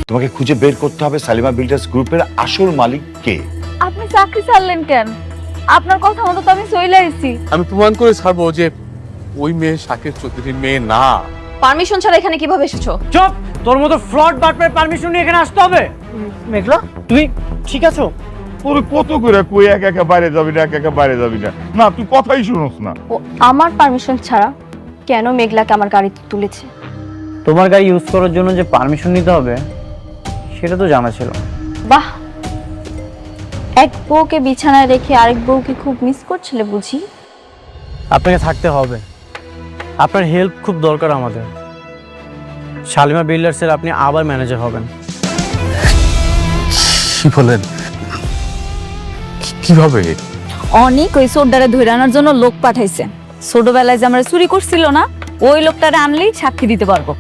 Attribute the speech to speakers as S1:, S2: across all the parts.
S1: তোমাকে খুঁজে বের করতে হবে সালিমা বিল্ডার্স গ্রুপের আসল মালিক কে।
S2: আপনি চাকরি ছাড়লেন কেন? আপনার কথা মতো তো আমি চলে আইছি।
S3: আমি প্রমাণ করে ছাড়বো যে ওই মেয়ে শাকির চৌধুরীর মেয়ে না।
S2: পারমিশন ছাড়া এখানে কিভাবে এসেছো?
S4: চুপ! তোর মতো ফ্রড বাটপার পারমিশন নিয়ে এখানে আসতে হবে? মেঘলা, তুমি ঠিক আছো?
S5: তোর কত করে কই একা একা বাইরে যাবি না, একা একা বাইরে যাবি না, না তুই কথাই শুনোস না।
S2: ও আমার পারমিশন ছাড়া কেন মেঘলাকে আমার গাড়িতে তুলেছে?
S4: তোমার গাড়ি ইউজ করার জন্য যে পারমিশন নিতে হবে সেটা তো জানা ছিল।
S2: বাহ, এক বউকে বিছানায় রেখে আরেক বউকে খুব মিস করছিলে বুঝি?
S4: আপনাকে থাকতে হবে, আপনার হেল্প খুব দরকার আমাদের। শালিমা বিল্ডার্সের আপনি আবার ম্যানেজার হবেন।
S3: কি বলেন? কিভাবে?
S2: অনেক ওই সোডারে ধরে আনার জন্য লোক পাঠাইছে। ছোটবেলায় যে আমরা চুরি করছিল না, ওই লোকটারে আনলেই সাক্ষী দিতে পারবো।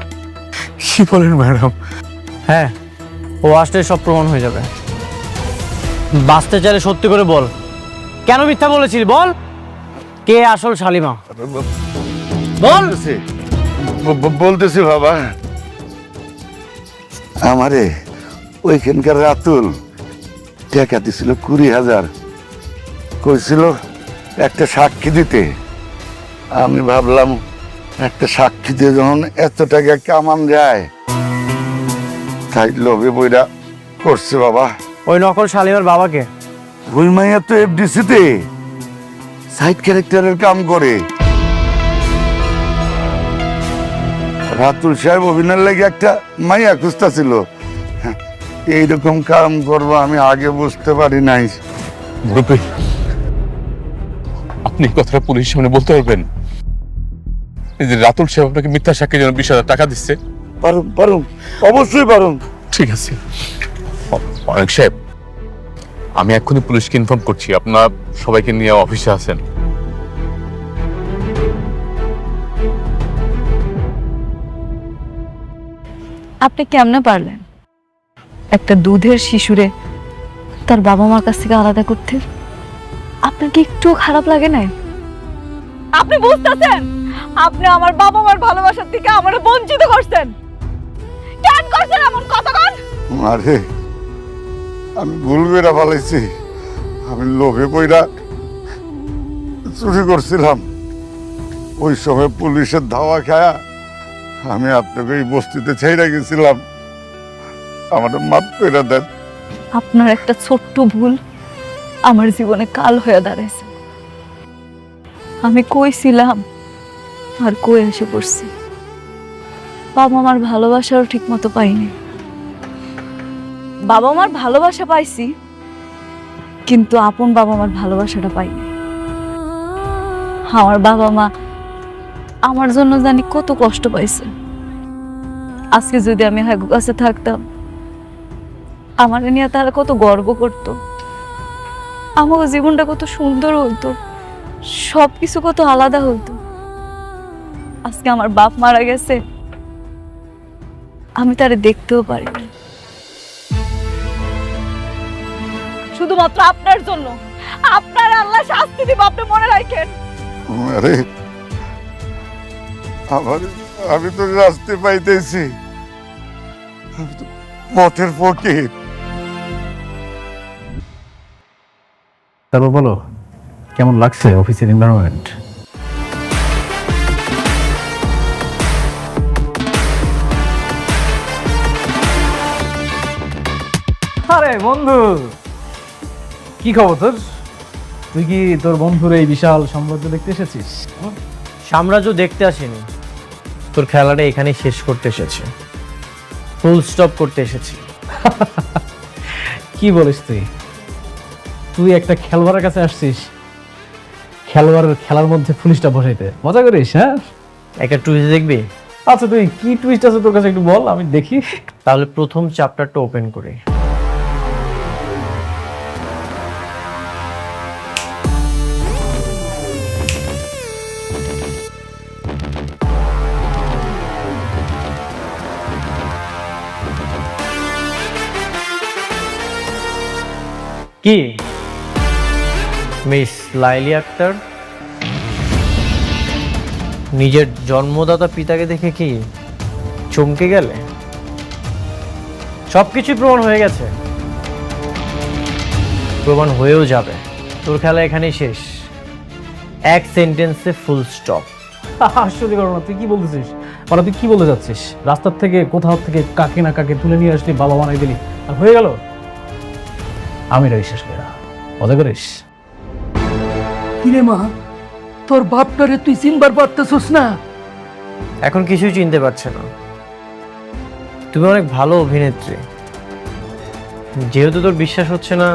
S3: কি বলেন ম্যাডাম?
S4: হ্যাঁ, ও আসলে সব প্রমাণ হয়ে যাবে। বাঁচতে চাইলে সত্যি করে বল, কেন মিথ্যা বলেছিলি? বল, কে আসল শালিমা? বল।
S5: বলতেছি বাবা, আমারে ওইখানকার রাতুল টাকা দিছিল 20,000, কইছিল একটা সাক্ষী দিতে। আমি ভাবলাম একটা সাক্ষী দিয়ে যখন এত টাকা কামান যায়, তাই লোভে বইরা করছে বাবা।
S4: ওই নকল শালিমার বাবাকে?
S5: ওই মাইয়া তো এফডিসিতে সাইড ক্যারেক্টারের কাম করে। রাতুল সাহেব অভিনয়ের লাগে একটা মাইয়া খুঁজতা ছিল। এইরকম কাম করবো আমি আগে বুঝতে পারি নাই।
S3: মুরব্বী, আপনি এই কথাটা পুলিশের সামনে বলতে পারবেন? এই যে রাতুল সাহেব আপনাকে মিথ্যা সাক্ষীর জন্য 20,000 টাকা দিচ্ছে?
S5: পারুম পারুম, অবশ্যই পারুম।
S3: ঠিক আছে অনেক সাহেব, আমি এক্ষুনি পুলিশকে ইনফর্ম করছি। আপনার সবাইকে নিয়ে অফিসে আছেন।
S2: আপনি কেমনে পারলেন একটা দুধের শিশুরে তার বাবা মার কাছ থেকে আলাদা করতে? আপনার কি একটু খারাপ লাগে না? আপনি বুঝতেছেন আপনি আমার বাবা মার ভালোবাসার থেকে আমারে বঞ্চিত করছেন? কেন করছেন এমন কথা? কোন
S5: আরে আমি ভুল করে ফেলাইছি। আমি লোভে পইরা চুরি করছিলাম। ওই সময় পুলিশের ধাওয়া খায়া আমি আপনাকে এই বস্তিতে ছেড়ে গেছিলাম। আমার মাফ করে দেন।
S2: আপনার একটা ছোট্ট ভুল আমার জীবনে কাল হয়ে দাঁড়াইছে। আমি কইছিলাম আর কই এসে পড়ছি। বাবা মার ভালোবাসাও ঠিক মতো পাইনি। বাবা মার ভালোবাসা পাইছি, কিন্তু আপন বাবা মার ভালোবাসাটা পাইনি। আমার বাবা মা আমার জন্য জানি কত কষ্ট পাইছে। আজকে যদি আমি হাগু কাছে থাকতাম, আমার নিয়ে তারা কত গর্ব করত। আমার জীবনটা কত সুন্দর হতো, সবকিছু কত আলাদা হতো। আজকে আমার বাপ মারা গেছে, আমি তারে দেখতেও পারি না। শুধুমাত্র আপনার জন্য আপনার আল্লাহ শাস্তি দিব, আপনি মনে রাখেন।
S5: আরে আমি তো রাস্তে পাইতেছি, আমি তো পথের ফকির।
S6: তারপর বলো, কেমন লাগছে অফিসের এনভায়রনমেন্ট? আরে বন্ধু, কি খবর তোর? তুই কি তোর বন্ধুর এই বিশাল সাম্রাজ্য দেখতে এসেছিস?
S4: সাম্রাজ্য দেখতে আসেনি, তোর খেলাটা এখানেই শেষ করতে এসেছে, ফুল স্টপ করতে এসেছি।
S6: কি বলিস তুই? তুই একটা খেলোয়াড়ের কাছে আসছিস খেলোয়াড়ের খেলার মধ্যে পুলিশটা বসাইতে? মজা করিস? হ্যাঁ,
S4: একটা টুইস্ট দেখবি?
S6: আচ্ছা তুই কি টুইস্ট আছে তোর কাছে একটু বল, আমি দেখি।
S4: তাহলে প্রথম চ্যাপ্টারটা ওপেন করি। কি মিস লাইলি আক্তার নিজের জন্মদাতা পিতাকে দেখে কি চমকে গেলে? সবকিছু প্রমাণ হয়ে গেছে, প্রমাণ হয়েও যাবে। তোর খেলা এখানেই শেষ, এক সেন্টেন্সে ফুল স্টপ।
S6: আসলে করো না, তুই কি বলতেছিস? মানে তুই কি বলতে যাচ্ছিস? রাস্তার থেকে কোথাও থেকে কাকে না কাকে তুলে নিয়ে আসলি, বাবা বানাই দিলি, আর হয়ে গেল? আমি এটা বিশ্বাস করি না, মজা করিস?
S7: কিরে মা, তোর বাপটারে তুই চিনবার পারতেছস না?
S4: এখন কিছুই চিনতে পারছে না। তুমি অনেক ভালো অভিনেত্রী, যেহেতু তোর বিশ্বাস হচ্ছে না,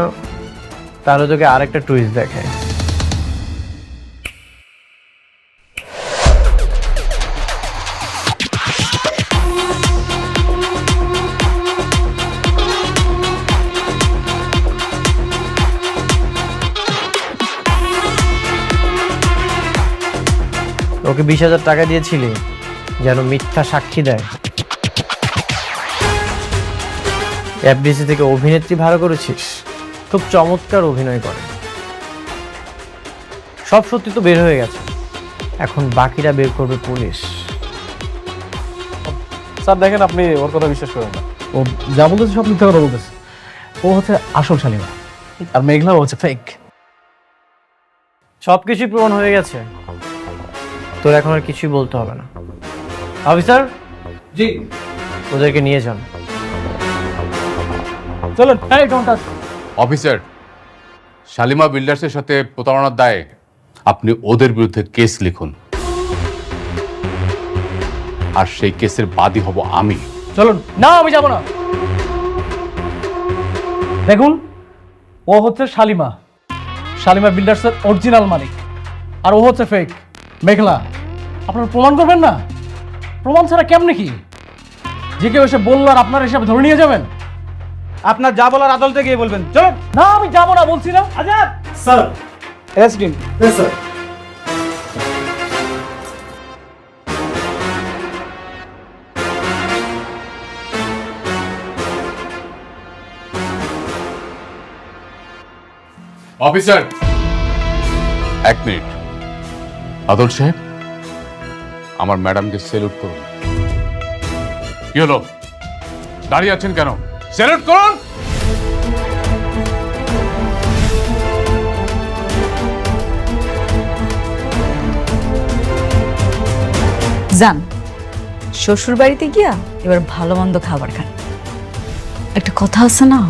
S4: তাহলে তোকে আরেকটা টুইস্ট দেখায়। ওকে 20,000 টাকা দিয়েছিলি যেন মিথ্যা সাক্ষী দেয়। এফডিসি থেকে অভিনেত্রী ভাড়া করেছিস, খুব চমৎকার অভিনয় করে। সব সত্যি তো বের হয়ে গেছে, এখন বাকিটা বের করবে পুলিশ।
S6: স্যার দেখেন, আপনি ওর কথা বিশ্বাস করেন না। ও যা বলতেছে সব মিথ্যা কথা বলতেছে। ও হচ্ছে আসল শালিমা, আর মেঘলা ও হচ্ছে ফেক।
S4: সবকিছুই প্রমাণ হয়ে গেছে, তোর এখন আর কিছুই বলতে হবে না। অফিসার,
S6: জি
S4: ওদেরকে নিয়ে যান।
S6: চলুন। এই ডোন্ট টাচ।
S3: অফিসার, শালিমা বিল্ডার্সের সাথে প্রতারণার দায়ে আপনি ওদের বিরুদ্ধে কেস লিখুন, আর সেই কেসের বাদী হব আমি।
S6: চলুন। না, আমি যাব না। দেখুন, ও হচ্ছে শালিমা, শালিমা বিল্ডার্সের অরিজিনাল মালিক, আর ও হচ্ছে ফেক মেঘলা। আপনারা প্রমাণ করবেন না? প্রমাণ ছাড়া কেমনে কি? যে কেউ এসে বললো আর আপনার হিসাবে ধরে নিয়ে যাবেন?
S8: আপনার যা বলার আদালতে গিয়ে বলবেন। চলুন।
S6: না, আমি যাবো না, বলছি না। আজাদ
S8: স্যার, এসডিন। স্যার।
S3: Officer, 1 minute. আদল সাহেব, আমার ম্যাডামকে স্যালুট করুন। কি হলো, দাঁড়িয়ে আছেন কেন? স্যালুট করুন।
S2: যান, শ্বশুর বাড়িতে গিয়া এবার ভালো মন্দ খাবার খান। একটা কথা আছে না,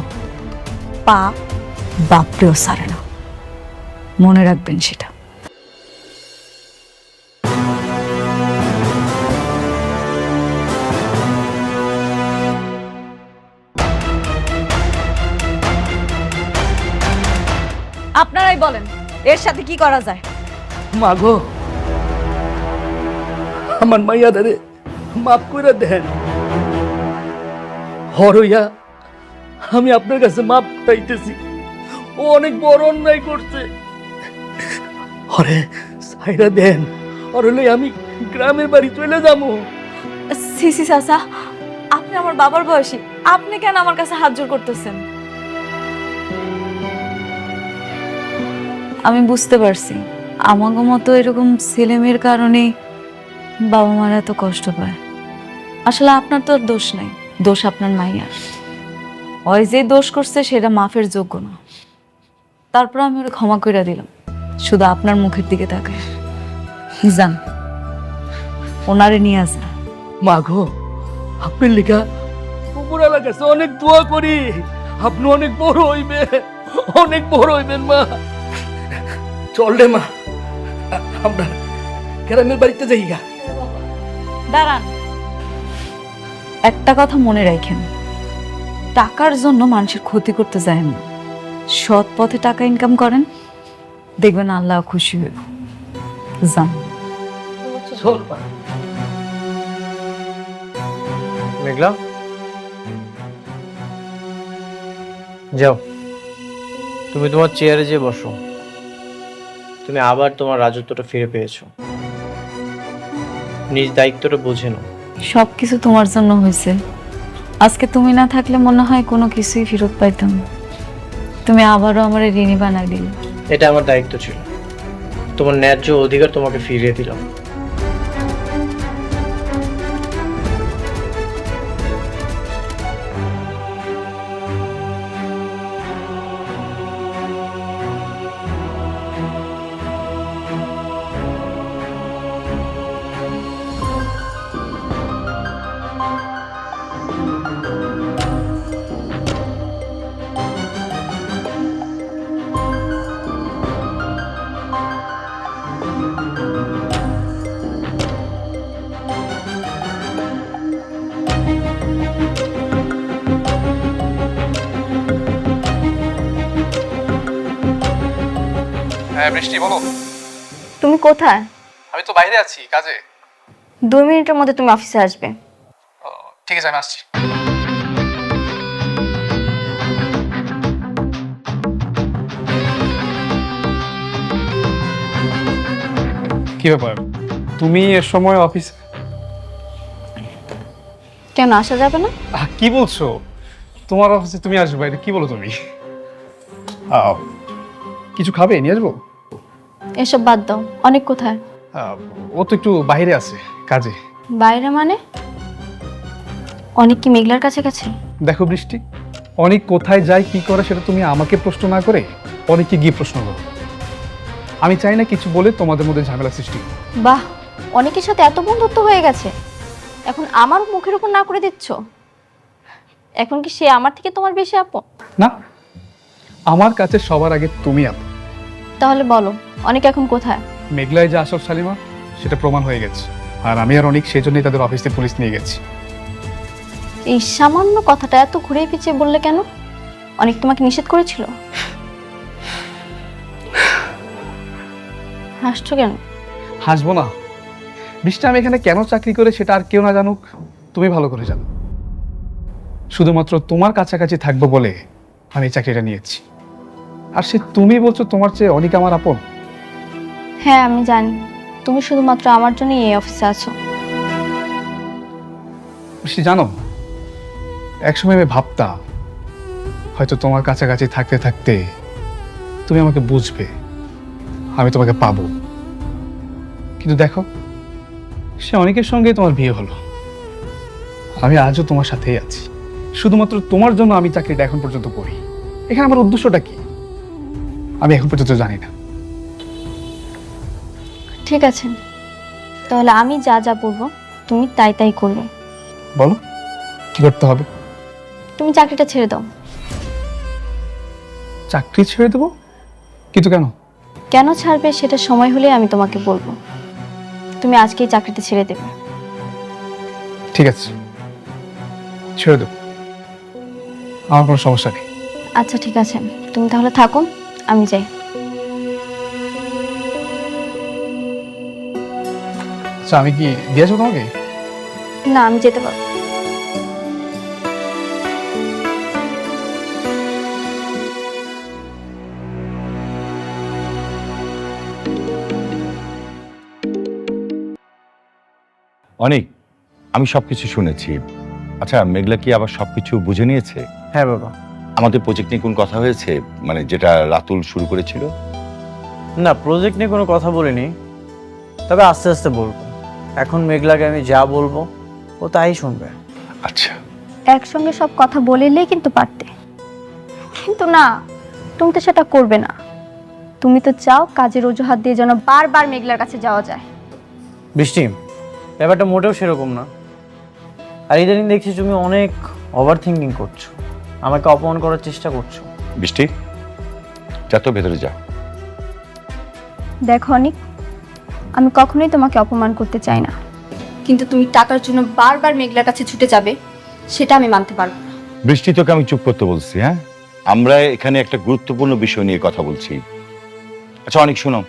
S2: পাপ বাপরেও সারে না, মনে রাখবেন সেটা। আপনারাই বলেন, এর সাথে কি করা যায়?
S7: মাগো, আমার মাইয়াদারে মাফ করে দেন। হরইয়া আমি আপনার কাছে মাপ চাইতেছি। ও অনেক বড় অন্যায় করছে। হরে সাইরা দেন, আর হলে আমি গ্রামের বাড়ি চলে যাবো।
S2: সিসি চাচা, আপনি আমার বাবার বয়সী, আপনি কেন আমার কাছে হাত জোর করতেছেন? আমি বুঝতে পারছি, আমাকে মতো এরকম ছেলেমেয়ের কারণে বাবা মারা এত কষ্ট পায়। আসলে আপনার তো আর দোষ নাই, দোষ আপনার মাইয়ার। ওই যে দোষ করছে সেটা মাফের যোগ্য না। তারপর আমি ওরা ক্ষমা করে দিলাম, শুধু আপনার মুখের দিকে তাকায়। যান, ওনারে নিয়ে আসেন।
S7: মাগো, আপনার লেখা উপরালা কাছে অনেক দোয়া করি, আপনি অনেক বড় হইবে, অনেক বড় হইবেন মা। চল রে মা, আমরা গ্রামের বাড়িতে যাই গা।
S2: দাঁড়ান, একটা কথা মনে রাখেন, টাকার জন্য মানুষের ক্ষতি করতে যায় না। সৎ পথে টাকা ইনকাম করেন, দেখবেন আল্লাহ খুশি হইব। যান।
S7: চল মা।
S4: মেঘলা, যাও, তুমি তোমার চেয়ারে যেয়ে বসো। তুমি আবার তোমার রাজত্বটা ফিরে পেয়েছো, নিজ দায়িত্বটা বুঝে নাও।
S2: সবকিছু তোমার জন্য হয়েছে। আজকে তুমি না থাকলে মনে হয় কোনো কিছুই ফেরত পাইতাম না। তুমি আবারও আমার ঋণী বানাই দিলে।
S4: এটা আমার দায়িত্ব ছিল, তোমার ন্যায্য অধিকার তোমাকে ফিরিয়ে দিলাম।
S9: হ্যাঁ বৃষ্টি বলো।
S2: তুমি কোথায়?
S9: আমি তো বাইরে আছি কাজে।
S2: 2 মিনিটের মধ্যে তুমি অফিসে আসবে।
S9: ঠিক আছে আমি আসছি। কি ব্যাপার, তুমি এর সময় অফিস?
S2: কেন আসা যাবে না?
S9: কি বলছো? তোমার অফিসে তুমি আসবে বাইরে? কি বলো তুমি? কিছু খাবে, নিয়ে আসবো?
S2: এসব বাদ দাও। অনেক কোথায়?
S9: ও তো একটু বাইরে আছে কাজে।
S2: বাইরে মানে? অনেক কি মেঘলার কাছে গেছে?
S9: দেখো বৃষ্টি, অনেক কোথায় যায় কি করে সেটা তুমি আমাকে প্রশ্ন না করে অনেককে গিয়ে প্রশ্ন করো। আমি চাই না কিছু বলে তোমাদের মধ্যে ঝামেলা সৃষ্টি হোক।
S2: বাহ, অনেকের সাথে এত বন্ধুত্ব হয়ে গেছে, এখন আমার মুখের উপর না করে দিচ্ছ। এখন কি সে আমার থেকে তোমার বেশি আপন?
S9: না, আমার কাছে সবার আগে তুমি আপন।
S2: তাহলে বলো, অনেক এখন কোথায়?
S9: মেঘলায় যে আসল শালিমা সেটা প্রমাণ হয়ে গেছে, আর আমি আর অনেক সেই জন্যই তাদের অফিসে পুলিশ নিয়ে গেছি।
S2: এই সামান্য কথাটা এত ঘুরে পিছিয়ে বললে কেন? অনেক তোমাকে নিষেধ করেছিল? হাসছো কেন?
S9: হাসবো না বৃষ্টি, আমি এখানে কেন চাকরি করে সেটা আর কেউ না জানুক, তুমি ভালো করে জানো। শুধুমাত্র তোমার কাছাকাছি থাকবো বলে আমি এই চাকরিটা নিয়েছি। আর সে তুমি বলছো তোমার চেয়ে অনেক আমার আপন।
S2: হ্যাঁ আমি জানি, তুমি শুধুমাত্র আমার জন্যই এই অফিসে আছো।
S9: বৃষ্টি জানো, একসময় আমি ভাবতাম হয়তো তোমার কাছাকাছি থাকতে থাকতে তুমি আমাকে বুঝবে, আমি তোমাকে পাবো। কিন্তু দেখো, সে অনেকের সঙ্গে তোমার বিয়ে হলো, আমি আজও তোমার সাথেই আছি। শুধুমাত্র তোমার জন্য আমি চাকরিটা এখন পর্যন্ত করি। এখানে আমার উদ্দেশ্যটা কি আমি এখন পর্যন্ত জানি না।
S2: ঠিক আছে, তাহলে আমি যা যা বলবো তুমি তাই তাই করবে।
S9: বলো কি করতে হবে?
S2: তুমি চাকরিটা ছেড়ে দাও।
S9: চাকরি ছেড়ে দেবো? কিন্তু কেন?
S2: কেন ছাড়বে সেটা সময় হলে আমি তোমাকে বলবো। তুমি আজকেই চাকরিটা ছেড়ে দেবে।
S9: ঠিক আছে, ছেড়ে দেবো, আমার কোনো সমস্যা নেই।
S2: আচ্ছা ঠিক আছে, তুমি তাহলে থাকো, আমি যাই।
S9: আচ্ছা, আমি কি দিয়েছো তোমাকে?
S2: না, আমি যেতে পারবো।
S1: অনেক, আমি সবকিছু শুনেছি। আচ্ছা, মেঘলা কি আবার সবকিছু বুঝে নিয়েছে?
S4: হ্যাঁ বাবা।
S1: আমাদের প্রজেক্ট নিয়ে কোন কথা হয়েছে, মানে যেটা রাতুল শুরু করেছিল?
S4: না, প্রজেক্ট নিয়ে কোনো কথা বলিনি, তবে আস্তে আস্তে বলবো। এখন মেঘলাকে আমি যা বলবো ও তাই শুনবে।
S1: আচ্ছা,
S2: একসঙ্গে সব কথা বলিলেই কিন্তু পারতে, কিন্তু না, তুমি তো সেটা করবে না। তুমি তো চাও কাজের অজুহাত দিয়ে যেন বারবার মেঘলার কাছে যাওয়া যায়।
S4: বৃষ্টি, ব্যাপারটা মোটেও সেরকম না। আর ইদানিং দেখছি তুমি অনেক ওভার থিঙ্কিং করছো, আমাকে অপমান করার চেষ্টা করছো।
S1: বৃষ্টি যা তো ভেতরে যা।
S2: দেখো অনিক, আমি কখনোই তোমাকে অপমান করতে চাই না, কিন্তু তুমি টাকার জন্য বারবার মেঘলার কাছে ছুটে যাবে সেটা আমি মানতে পারবো না।
S1: বৃষ্টি, তোকে আমি চুপ করতে বলছি? হ্যাঁ, আমরা এখানে একটা গুরুত্বপূর্ণ বিষয় নিয়ে কথা বলছি। আচ্ছা অনেক, শোনো,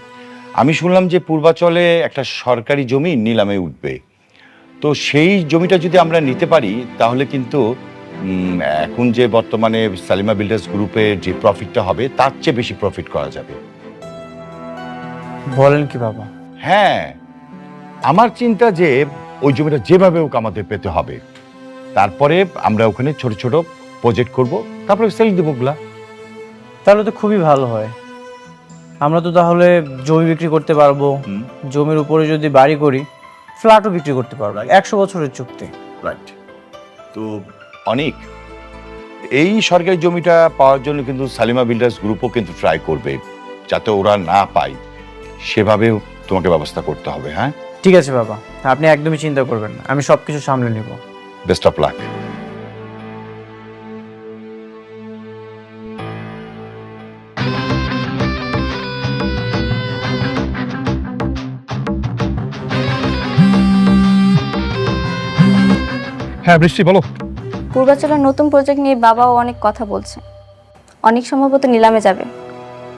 S1: আমি শুনলাম যে পূর্বাচলে একটা সরকারি জমি নিলামে উঠবে। তো সেই জমিটা যদি আমরা নিতে পারি তাহলে কিন্তু এখন যে বর্তমানে সালিমা বিল্ডার্স গ্রুপের যে প্রফিটটা হবে তার চেয়ে বেশি প্রফিট করা যাবে।
S4: বলেন কি বাবা?
S1: হ্যাঁ, আমার চিন্তা যে ওই জমিটা যেভাবে হোক আমাদের পেতে হবে। তারপরে আমরা ওখানে ছোট ছোট প্রজেক্ট করব, তারপরে সেল দেবো ওগুলা।
S4: তাহলে তো খুবই ভালো হয়। আমরা তো তাহলে জমি বিক্রি করতে পারবো, জমির উপরে যদি বাড়ি করি ফ্ল্যাটও বিক্রি করতে পারবো। 100 বছরের চুক্তি।
S1: রাইট। তো অনেক, এই সরকারি জমিটা পাওয়ার জন্য কিন্তু সালিমা বিল্ডার্স গ্রুপও কিন্তু ট্রাই করবে, যাতে ওরা না পায় সেভাবেও তোমাকে ব্যবস্থা করতে হবে। হ্যাঁ
S4: ঠিক আছে বাবা, আপনি একদমই চিন্তা করবেন না, আমি সবকিছু সামলে নিব।
S1: Best of luck.
S9: হ্যাঁ বৃষ্টি বলো।
S2: পূর্বাচলের নতুন প্রজেক্ট নিয়ে বাবাও অনেক কথা বলছে, অনেক সম্ভবত নিলামে যাবে।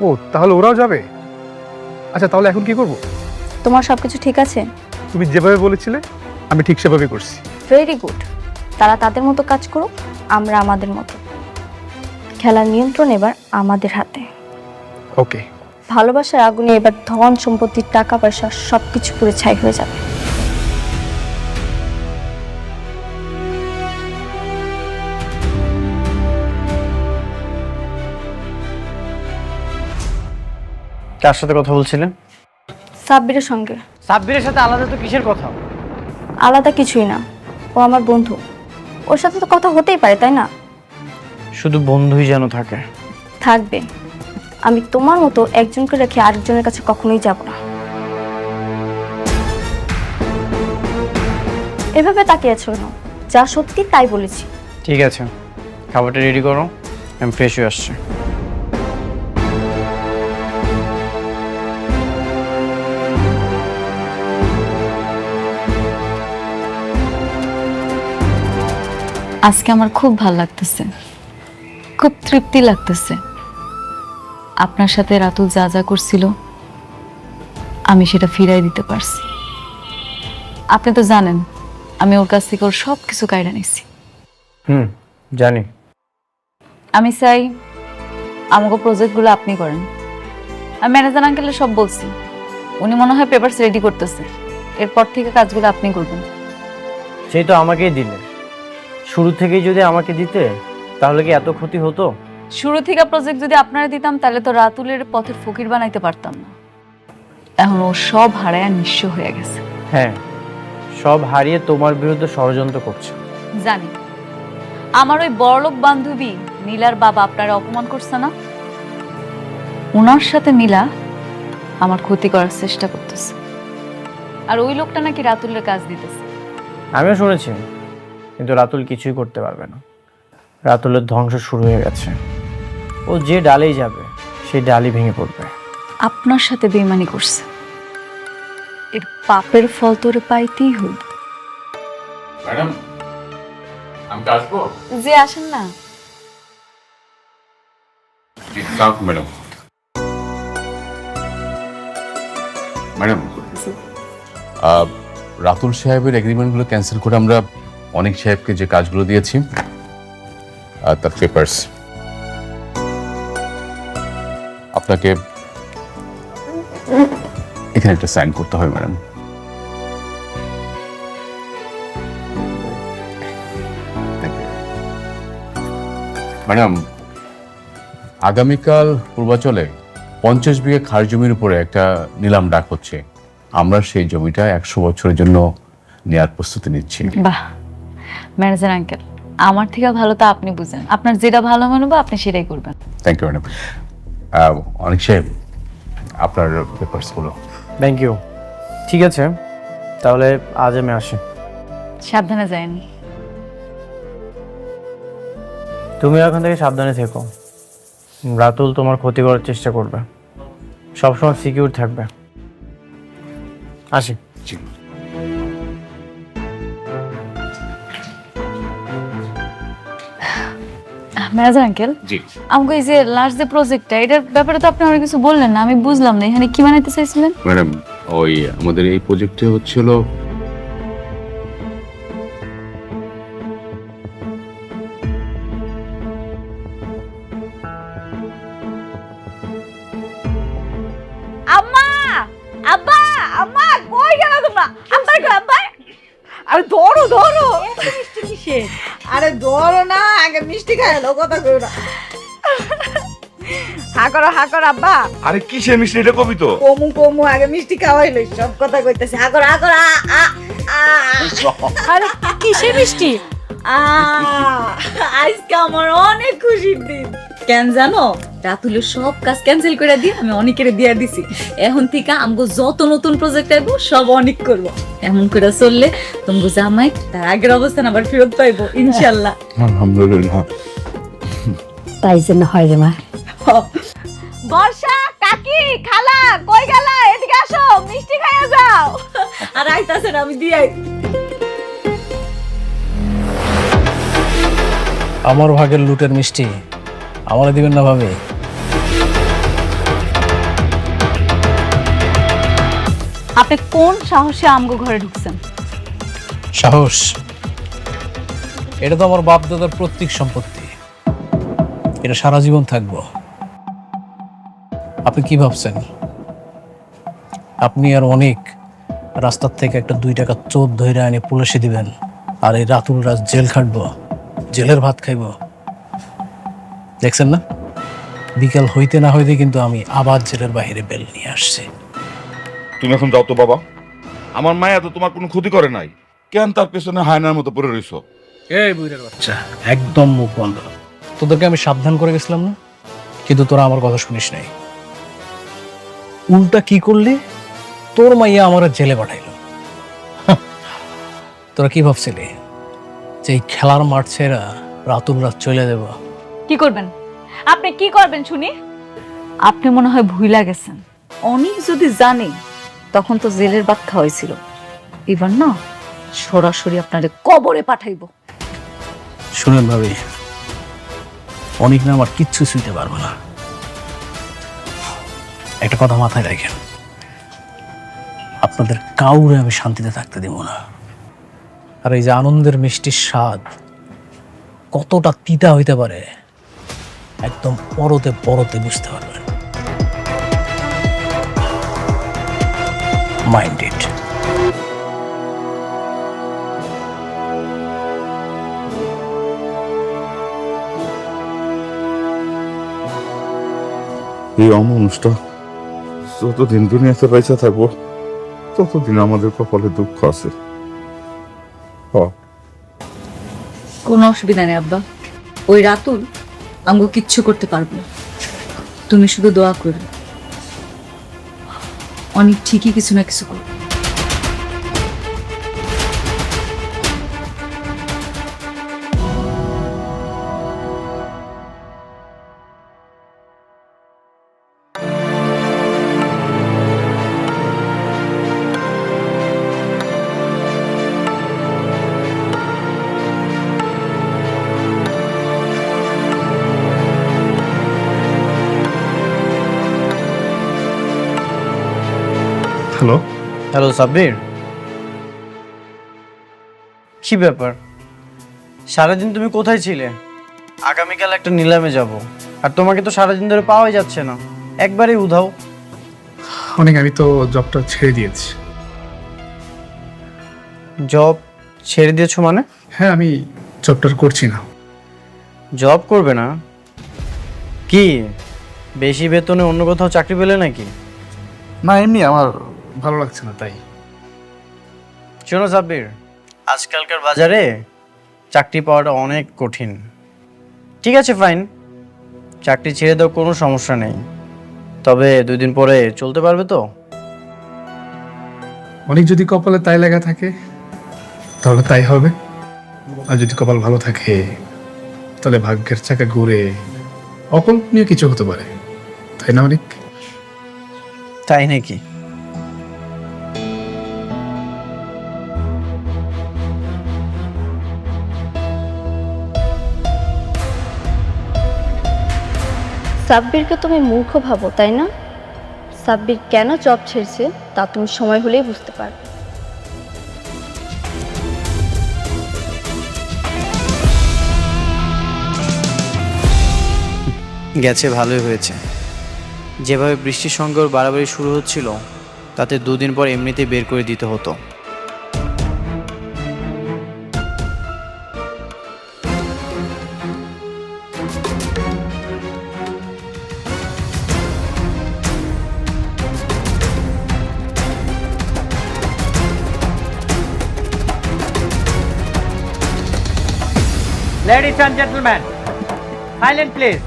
S9: ও, তাহলে ওরাও যাবে? আচ্ছা তাহলে এখন কি করব?
S2: তোমার সবকিছু ঠিক আছে?
S9: তুমি যেভাবে বলেছিলে আমি ঠিক সেভাবে করছি।
S2: Very good. তারা তাদের মতো কাজ করুক, আমরা আমাদের মতো। খেলার নিয়ন্ত্রণ এবার আমাদের হাতে।
S9: ওকে।
S2: ভালোবাসার আগুনে এবার ধন সম্পত্তি টাকা পয়সা সবকিছু পুরো ছাই হয়ে যাবে।
S4: কার সাথে কথা বলছিলেন?
S2: সাব্বিরের সঙ্গে।
S4: সাব্বিরের সাথে আলাদা তো কিসের কথা?
S2: আলাদা কিছুই না, ও আমার বন্ধু, ওর সাথে তো কথা হতেই পারে, তাই না?
S4: শুধু বন্ধুই যেন থাকে।
S2: থাকবে। আমি তোমার মতো একজনকে রেখে আরেকজনের কাছে কখনোই যাব না। এভাবে তাকিয়ে আছো কেন? যা সত্যি তাই বলেছি।
S4: ঠিক আছে, খাবারটা রেডি করো, আমি ফ্রেশ হয়ে আসছি।
S2: আজকে আমার খুব ভালো লাগতেছে, খুব তৃপ্তি লাগতেছে। আপনার সাথে রাতুল যা যা করছিল আমি সেটা ফিরাই দিতে পারছি। আপনি তো জানেন আমি ওর কাছ থেকে ওর সব কিছু কায়রা নিছি।
S4: জানি।
S2: আমি চাই আমাকে প্রজেক্টগুলো আপনি করেন। আমি ম্যানেজার আঙ্কেলে সব বলছি, উনি মনে হয় পেপারস রেডি করতেছে। এরপর থেকে কাজগুলো আপনি করবেন।
S4: সেই তো আমাকেই দিলে। শুরু থেকেই যদি আমাকে দিতে তাহলে কি এত ক্ষতি হতো?
S2: শুরু থেকে প্রজেক্ট যদি আপনারা দিতাম তাহলে তো রাতুলের পথের ফকির বানাইতে পারতাম না। এখন ও সব হারায়া নিঃস্ব হয়ে গেছে।
S4: হ্যাঁ, সব হারিয়ে তোমার বিরুদ্ধে ষড়যন্ত্র করছে।
S2: জানি আমার ওই বড়লোক বান্ধবী নীলার বাবা আপনারা অপমান করছে না? ওনার সাথে নীলা আমার ক্ষতি করার চেষ্টা করতেছে, আর ওই লোকটা নাকি রাতুলের কাজ দিতেছে।
S4: আমিও শুনেছি, কিন্তু রাতুল কিছুই করতে পারবে না। রাতুলের ধ্বংস শুরু হয়ে গেছে। ও যে ডালেই যাবে সেই ডালই ভেঙে পড়বে।
S2: আপনার সাথে বেইমানি করছে, এর পাপের ফল তোরে পাইতেই হইব।
S3: ম্যাডাম, আমি কি আসবো?
S2: যে আসেন না।
S3: ম্যাডাম, ম্যাডাম, রাতুল সাহেবের এগ্রিমেন্টগুলো ক্যান্সেল করে আমরা অনেক সাহেবকে যে কাজগুলো দিয়েছি তার পেপারস আপনাকে এখানে একটা সাইন করতে হবে ম্যাডাম। ম্যাডাম, আগামীকাল পূর্বাচলে 50 বিঘা খাস জমির উপরে একটা নিলাম ডাক হচ্ছে। আমরা সেই জমিটা 100 বছরের জন্য নেয়ার প্রস্তুতি নিচ্ছি।
S2: বাহ, ম্যানেজার আঙ্কেল, আমার থেকে ভালো তো আপনি বুঝেন। আপনার যেটা ভালো মনে হবে আপনি সেটাই করবেন।
S3: Thank you madam. অনেক সাহেব, আপনার পেপারসগুলো।
S4: Thank you. ঠিক আছে, তাহলে আজ আমি আসি।
S2: সাবধানে যায়েন।
S4: তুমি এখন থেকে সাবধানে থেকো। রাতুল তোমার ক্ষতি করার চেষ্টা করবে, সবসময় সিকিউর থাকবে। আসি।
S2: ম্যানেজার আঙ্কেল,
S3: জি
S2: আমাকে এই যে লাস্ট যে প্রজেক্টটা, এটার ব্যাপারে তো আপনি অনেক কিছু বললেন না, আমি বুঝলাম না এখানে কি বানাইতে চাইছিলেন।
S3: ম্যাডাম, ওই আমাদের এই প্রজেক্টে হচ্ছিল
S2: আম্মা, আব্বা, আম্মা কই গেল তোমরা? আব্বা কই? আব্বা,
S10: আরে ধরো ধরো, আরে ধরো না, আগে মিষ্টি খাইলো, কথা কই না। হা করো আব্বা।
S1: আরে কিসের মিষ্টি এটা কবি তো?
S10: কমু কমু, আগে মিষ্টি খাওয়াইলো, সব কথা কইতেছে। হা করো
S2: আরে কিসের মিষ্টি?
S10: আজকে আমার অনেক খুশির দিন।
S2: কেন জানো? রাতুলের সব কাজ ক্যান্সেল করে দিয়ে আমি অনেকের দিয়া দিছি। এখন থেকে আমগো যত নতুন প্রজেক্ট আইবো সব অনেক করব। এমন করে চললে তোমগো জামাই তার আগের অবস্থান আবার ফেরত পাইবো ইনশাআল্লাহ।
S3: আলহামদুলিল্লাহ।
S10: তাই যেন হয় রে মা।
S2: বর্ষা, কাকি, খালা কই গেলা? এদিকে আসো, মিষ্টি খাইয়া যাও।
S10: আর আইতাছে না, আমি দিয়াই।
S6: আমার ভাগের লুটের মিষ্টি আমার দিবেন না ভাবে?
S2: আপনি কোন সাহসে আমগো ঘরে ঢুকছেন?
S6: সাহস, এটা তো আমার বাপ দাদার প্রত্যেক সম্পত্তি, এটা সারা জীবন থাকবো। আপনি কি ভাবছেন আপনি আর অনেক রাস্তার থেকে একটা 2 টাকা চোর ধরে আনি পুলিশে দিবেন আর এই রাতুল রাত জেল খাটবো, জেলের ভাত খাইব? দেখছেন না, বিকাল হইতে না হইতে কিন্তু আমি আবার জেলের বাইরে বেল নিয়ে আসছি।
S5: তুমি এখন যাও তো বাবা, আমার মায়া তো তোমার কোনো ক্ষতি করে নাই, কেন তার পেছনে হায়নার মতো পড়ে রইছো?
S6: এই বুইড়ার বাচ্চা, একদম মুখ বন্ধ। তোদেরকে আমি সাবধান করে গেছিলাম না, কিন্তু তোরা আমার কথা শুনিস নাই। উল্টা কি করলি, তোর মাইয়া আমার জেলে পাঠাইলো। তোরা কি ভাবছিলি যে এই খেলার মাঠ ছেড়া রাতুল রাত চলে দেব?
S2: কি করবেন আপনি? কি করবেন শুনি? আপনি মনে হয় ভুইলা গেছেন, অনেক যদি জানে তখন তো জেলের ভাত খাওয়াইছিল, এবার না সরাসরি আপনারে কবরে পাঠাইবো।
S6: শুনেন ভাবি, অনেক না আমার কিচ্ছু শুনতে পারবো না। একটা কথা মাথায় রাখেন, আপনাদের কাউরে আমি শান্তিতে থাকতে দিব না। আর এই যে আনন্দের মিষ্টির স্বাদ কতটা তিতা হইতে পারে একদম পরতে পরতে বুঝতে পারবেন। Mind it.
S5: এই অমানুষটা যতদিন দুনিয়াতে পয়সা থাকবো ততদিন আমাদের কপালে দুঃখ আছে।
S2: কোনো অসুবিধা নেই আব্বা, ওই রাতুল আমগো কিচ্ছু করতে পারবো না। তুমি শুধু দোয়া করো, অনেক ঠিকই কিছু না কিছু করবে।
S9: হ্যালো,
S4: হ্যালো সাব্বির, কি ব্যাপার? সারাদিন তুমি কোথায় ছিলে? আগামীকাল একটা নিলামে যাব, আর তোমাকে তো সারাদিন ধরে পাওয়াই যাচ্ছে না, একবারেই উধাও।
S9: অনেক, আমি তো জবটা ছেড়ে দিয়েছি।
S4: জব ছেড়ে দিয়েছো মানে?
S9: হ্যাঁ, আমি জবটা করছি না।
S4: জব করবে না? কি বেশি বেতনে অন্য কোথাও চাকরি পেলে নাকি?
S9: না, এমনি আমার ভালো লাগছে না তাই।
S4: শোনো সাব্বির, আজকালকার বাজারে চাকরি পাওয়াটা অনেক কঠিন। ঠিক আছে ফাইন, চাকরি ছেড়ে দাও, কোনো সমস্যা নেই, তবে 2 দিন পরে চলতে পারবে তো?
S9: অনেক যদি কপালে তাই লেখা থাকে তাহলে তাই হবে, আর যদি কপাল ভালো থাকে তাহলে ভাগ্যের চাকা ঘুরে অকল্পনীয় কিছু হতে পারে, তাই না অনেক?
S4: তাই নাকি?
S11: সাব্বিরকে তুমি মূর্খ ভাবো, তাই না? সাব্বির কেন জব ছেড়েছে তা তুমি সময় হলেই বুঝতে পারবে।
S4: গেছে ভালোই হয়েছে। যেভাবে বৃষ্টির সঙ্গে ওর বাড়াবাড়ি শুরু হচ্ছিল, তাতে 2 দিন পর এমনিতেই বের করে দিতে হতো।
S12: Ladies and gentlemen, silent please.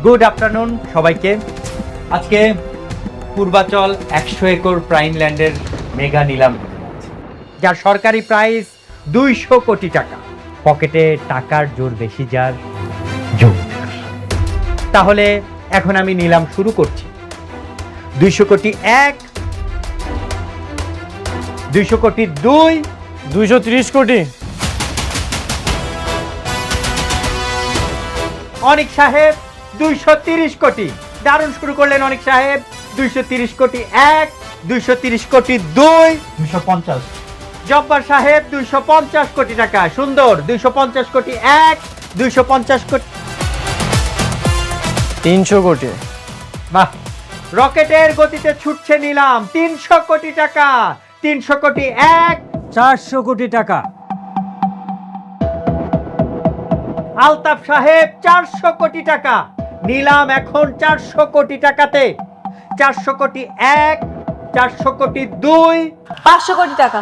S12: Good afternoon সবাইকে। আজকে পূর্বাচল 100 একর প্রাইম ল্যান্ডের মেগা নিলাম, যার সরকারি প্রাইস 200 কোটি টাকা। পকেটে টাকার জোর বেশি যার জমিদার। তাহলে এখন আমি নিলাম শুরু করছি। 200 কোটি 1, 200 কোটি 2,
S4: 230 কোটি।
S12: অনিক সাহেব 230 কোটি। দারুণ শুরু করলেন অনিক সাহেব। 230 কোটি 1, 230 কোটি 2, 250। জব্বার সাহেব 250 কোটি টাকা, সুন্দর। 250 কোটি 1, 250 কোটি।
S4: 300 কোটি।
S12: বাহ, রকেটের গতিতে ছুটছে নিলাম। 300 কোটি টাকা, 300 কোটি 1, 400 কোটি টাকা। আলতাফ সাহেব 400 কোটি টাকা, নিলাম এখন 400 কোটি টাকাতে। 400 কোটি 1, 400 কোটি 2,
S10: 500 কোটি টাকা।